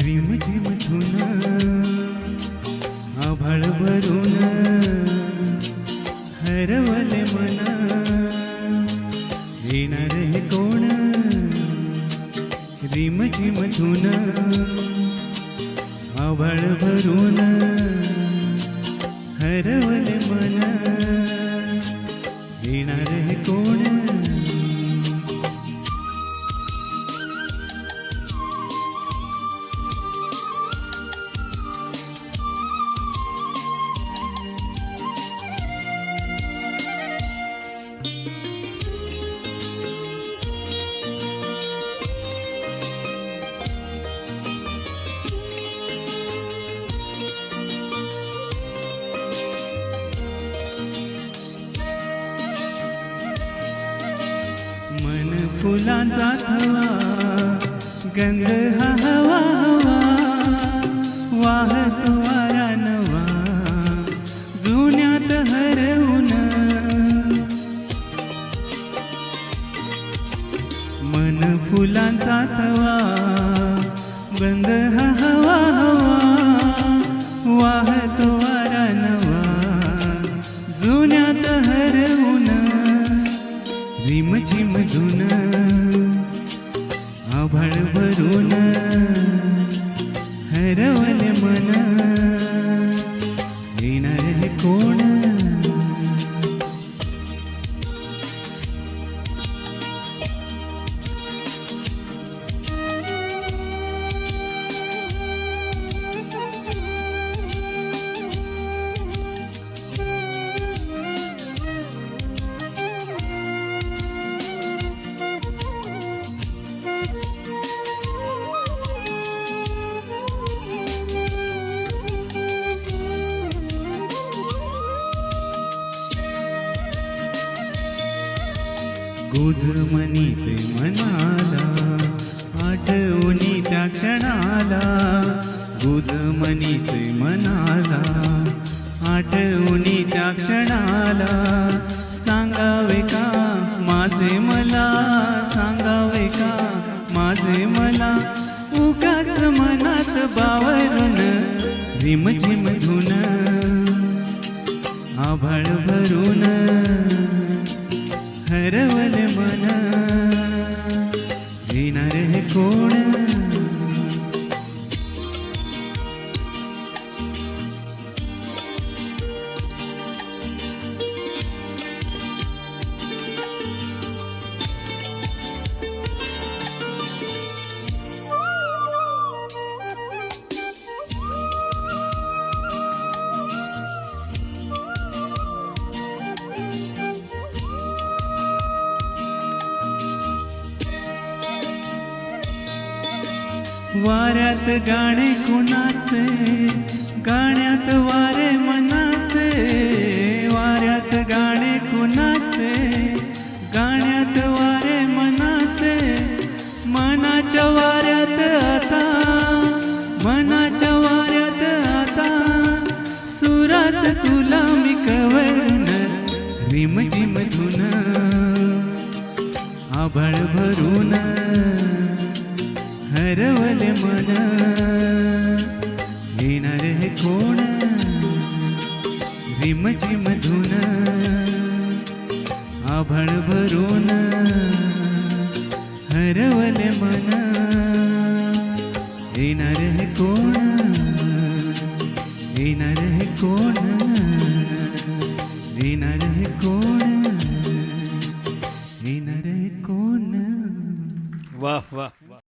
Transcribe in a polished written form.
रिमझिम धुन आभाळ भरून हरवले मन येणार हे कोण रिमझिम धुन आभाळ भरून हरवले मन येणार हे कोण मन फुलांचा थवा गंध हा हवा वाहतो वारा नवा जुन्यात हरवून मन फुलांचा थवा गंध हा हवा वाहतो वारा नवा जुन्यात हरवून रिमझिम धुन आभाळ भरून हरवले मन येणार हे कोण गुजमनीचे मनाला आठवणी त्या क्षणाला गुजमनीचे मनाला आठवणी त्या क्षणाला सांगावे का माझे मला सांगावे का माझे मला उगाच मनात बावरून रिमझिम धुन आभाळ भरून हरवले मन येणार हे कोण वाऱ्यात गाणे कुणाचे गाण्यात वारे मनाचे वाऱ्यात गाणे कुणाचे गाण्यात वारे मनाचे मनाच्या वाऱ्यात आता मनाच्या वाऱ्यात आता सुरात तुला मी कवळून रिमझिम धुन आभाळ भरून हरवले मन येणार हे कोण रिमझिम धुन आभाळ भरून हरवले मन येणार हे कोण येणार हे कोण येणार हे कोण येणार हे कोण वाह वाह.